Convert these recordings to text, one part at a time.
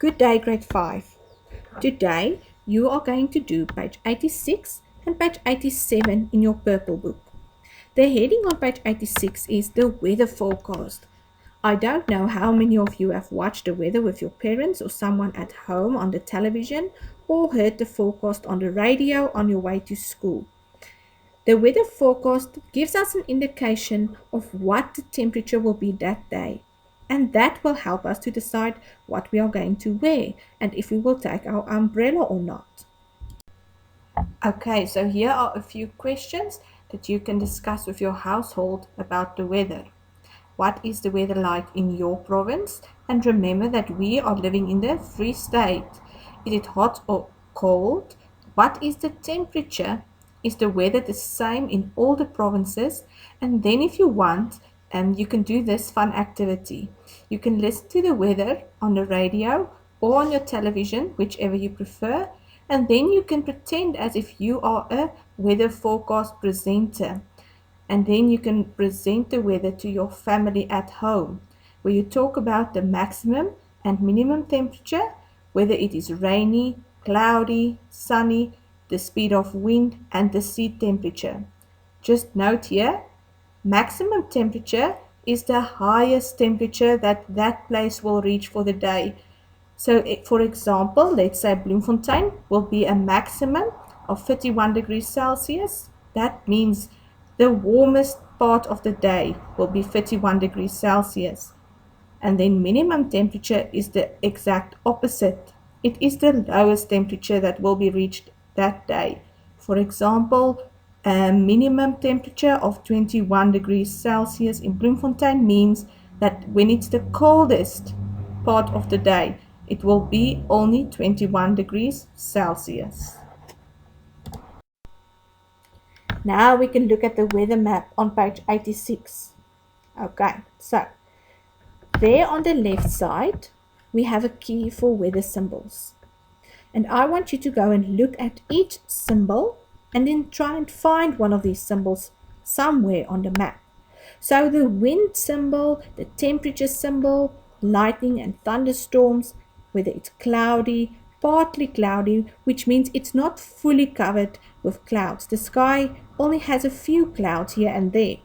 Good day, grade 5. Today you are going to do page 86 and page 87 in your purple book. The heading on page 86 is the weather forecast. I don't know how many of you have watched the weather with your parents or someone at home on the television or heard the forecast on the radio on your way to school. The weather forecast gives us an indication of what the temperature will be that day, and that will help us to decide what we are going to wear and if we will take our umbrella or not. Okay, so here are a few questions that you can discuss with your household about the weather. What is the weather like in your province? And remember that we are living in the Free State. Is it hot or cold? What is the temperature? Is the weather the same in all the provinces? And then if you want, you can do this fun activity. You can listen to the weather on the radio or on your television, whichever you prefer, and then you can pretend as if you are a weather forecast presenter. And then you can present the weather to your family at home, where you talk about the maximum and minimum temperature, whether it is rainy, cloudy, sunny, the speed of wind, and the sea temperature. Just note here, maximum temperature is the highest temperature that place will reach for the day. So, for example, let's say Bloemfontein will be a maximum of 31 degrees Celsius. That means the warmest part of the day will be 31 degrees Celsius. And then minimum temperature is the exact opposite. It is the lowest temperature that will be reached that day. For example, a minimum temperature of 21 degrees Celsius in Bloemfontein means that when it's the coldest part of the day, it will be only 21 degrees Celsius. Now we can look at the weather map on page 86. Okay, so there on the left side, we have a key for weather symbols. And I want you to go and look at each symbol and then try and find one of these symbols somewhere on the map. So the wind symbol, the temperature symbol, lightning and thunderstorms, whether it's cloudy, partly cloudy, which means it's not fully covered with clouds. The sky only has a few clouds here and there.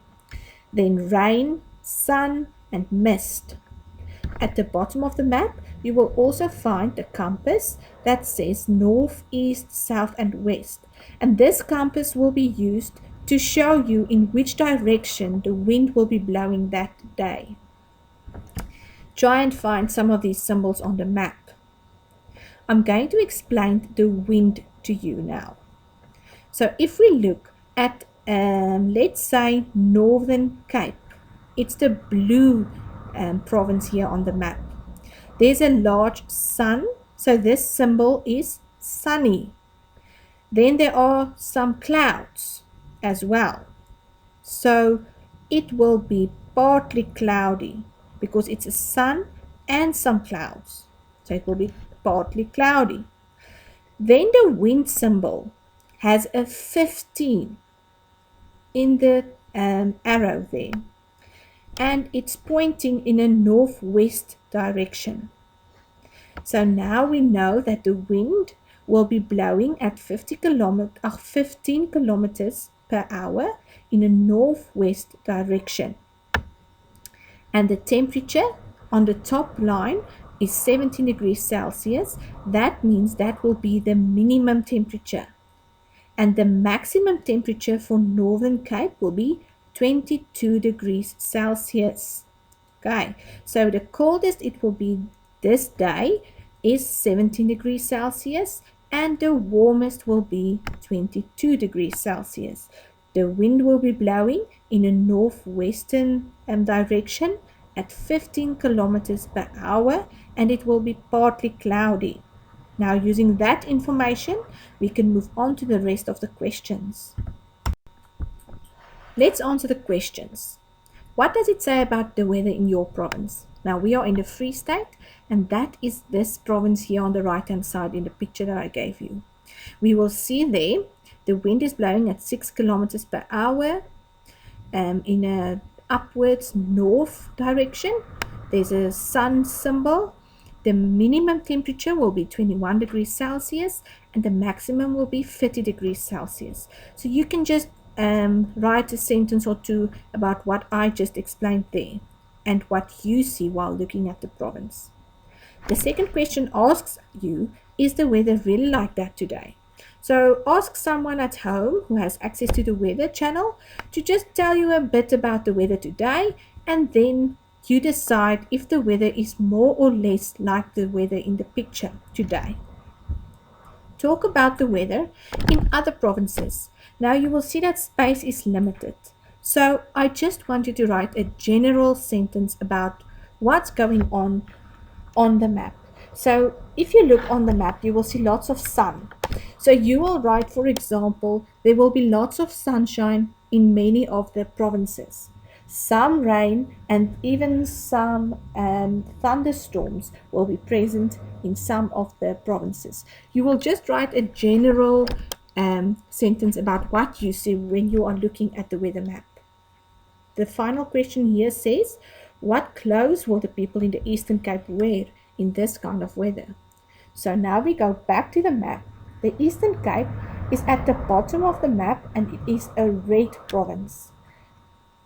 Then rain, sun, and mist. At the bottom of the map, you will also find the compass that says north, east, south, and west. And this compass will be used to show you in which direction the wind will be blowing that day. Try and find some of these symbols on the map. I'm going to explain the wind to you now. So if we look at, let's say, Northern Cape, it's the blue province here on the map. There's a large sun, so this symbol is sunny. Then there are some clouds as well. So it will be partly cloudy because it's a sun and some clouds. So it will be partly cloudy. Then the wind symbol has a 15 in the arrow there. And it's pointing in a northwest direction. So now we know that the wind will be blowing at 15 kilometers per hour in a northwest direction. And the temperature on the top line is 17 degrees Celsius. That means that will be the minimum temperature. And the maximum temperature for Northern Cape will be 22 degrees Celsius. Okay, so the coldest it will be this day is 17 degrees Celsius and the warmest will be 22 degrees Celsius. The wind will be blowing in a northwestern direction at 15 kilometers per hour and it will be partly cloudy. Now using that information, we can move on to the rest of the questions. Let's answer the questions. What does it say about the weather in your province? Now we are in the Free State and that is this province here on the right hand side in the picture that I gave you. We will see there the wind is blowing at 6 kilometers per hour in a upwards north direction. There's a sun symbol The minimum temperature will be 21 degrees Celsius and the maximum will be 30 degrees Celsius. So you can just write a sentence or two about what I just explained there and what you see while looking at the province. The second question asks you, is the weather really like that today? So ask someone at home who has access to the weather channel to just tell you a bit about the weather today, and then you decide if the weather is more or less like the weather in the picture today. Talk about the weather in other provinces. Now you will see that space is limited. So I just want you to write a general sentence about what's going on the map. So if you look on the map, you will see lots of sun. So you will write, for example, there will be lots of sunshine in many of the provinces. Some rain and even some thunderstorms will be present in some of the provinces. You will just write a general sentence about what you see when you are looking at the weather map. The final question here says, what clothes will the people in the Eastern Cape wear in this kind of weather? So now we go back to the map. The Eastern Cape is at the bottom of the map and it is a red province.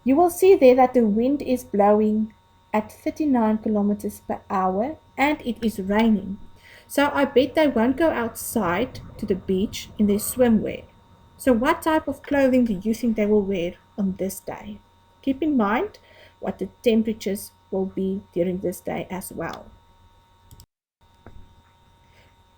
You will see there that the wind is blowing at 39 kilometers per hour and it is raining. So I bet they won't go outside to the beach in their swimwear. So what type of clothing do you think they will wear on this day? Keep in mind what the temperatures will be during this day as well.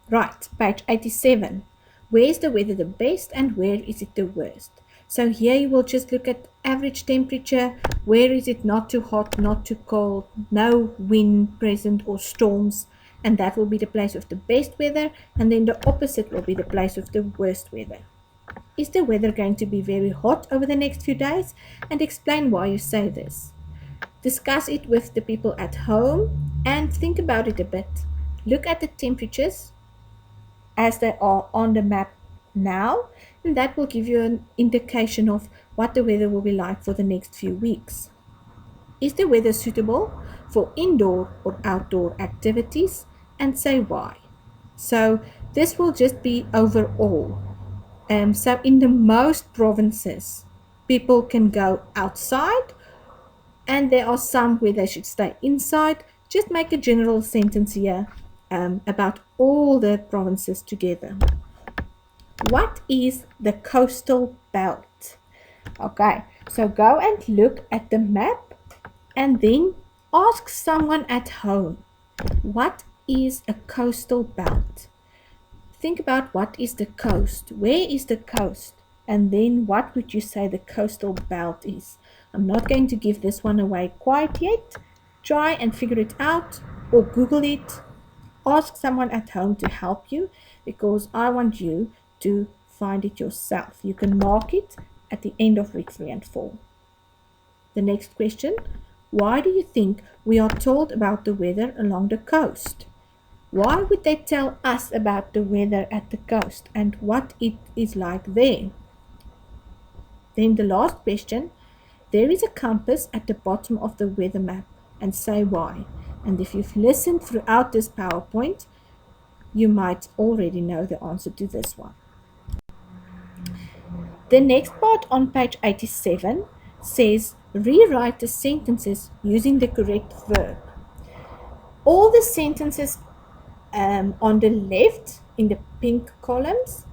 Right, page 87. Where is the weather the best and where is it the worst? So here you will just look at average temperature. Where is it not too hot, not too cold, no wind present or storms, and that will be the place of the best weather, and then the opposite will be the place of the worst weather. Is the weather going to be very hot over the next few days? And explain why you say this. Discuss it with the people at home and think about it a bit. Look at the temperatures as they are on the map now, and that will give you an indication of what the weather will be like for the next few weeks. Is the weather suitable for indoor or outdoor activities, and say why? So this will just be overall. So in the most provinces, people can go outside, and there are some where they should stay inside. Just make a general sentence here about all the provinces together. What is the coastal belt? Okay, so go and look at the map and then ask someone at home, what is a coastal belt? Think about what is the coast, where is the coast, and then what would you say the coastal belt is? I'm not going to give this one away quite yet. Try and figure it out or Google it. Ask someone at home to help you because I want you to find it yourself. You can mark it at the end of week 3 and 4. The next question, why do you think we are told about the weather along the coast? Why would they tell us about the weather at the coast and what it is like there? Then the last question, there is a compass at the bottom of the weather map, and say why. And if you've listened throughout this PowerPoint, you might already know the answer to this one. The next part on page 87 says, rewrite the sentences using the correct verb. All the sentences on the left in the pink columns,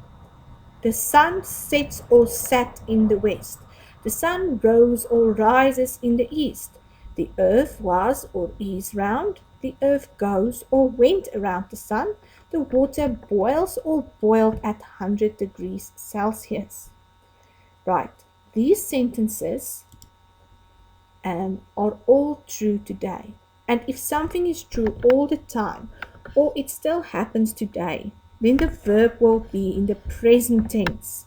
the sun sets or sat in the west. The sun rose or rises in the east. The earth was or is round. The earth goes or went around the sun. The water boils or boiled at 100 degrees Celsius. Right, these sentences are all true today. And if something is true all the time, or it still happens today, then the verb will be in the present tense.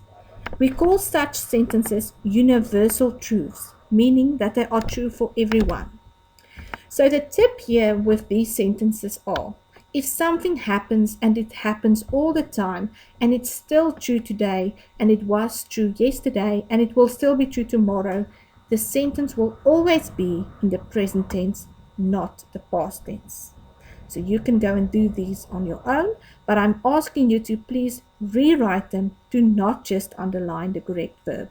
We call such sentences universal truths, meaning that they are true for everyone. So the tip here with these sentences are, if something happens and it happens all the time and it's still true today and it was true yesterday and it will still be true tomorrow, the sentence will always be in the present tense, not the past tense. So you can go and do these on your own, but I'm asking you to please rewrite them. Do not just underline the correct verb.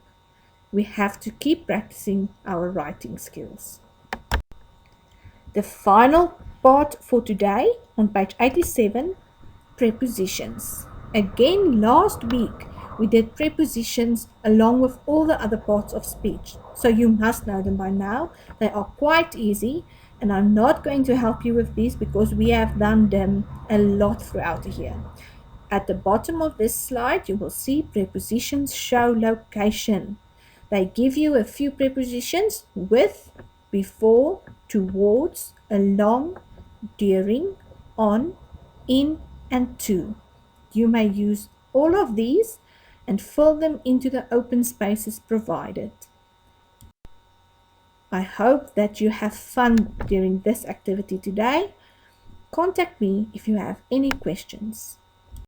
We have to keep practicing our writing skills. The final part for today on page 87, prepositions. Again, last week we did prepositions along with all the other parts of speech. So you must know them by now. They are quite easy, and I'm not going to help you with these because we have done them a lot throughout the year. At the bottom of this slide, you will see prepositions show location. They give you a few prepositions: with, before, towards, along, during, on, in, and to. You may use all of these and fill them into the open spaces provided. I hope that you have fun during this activity today. Contact me if you have any questions.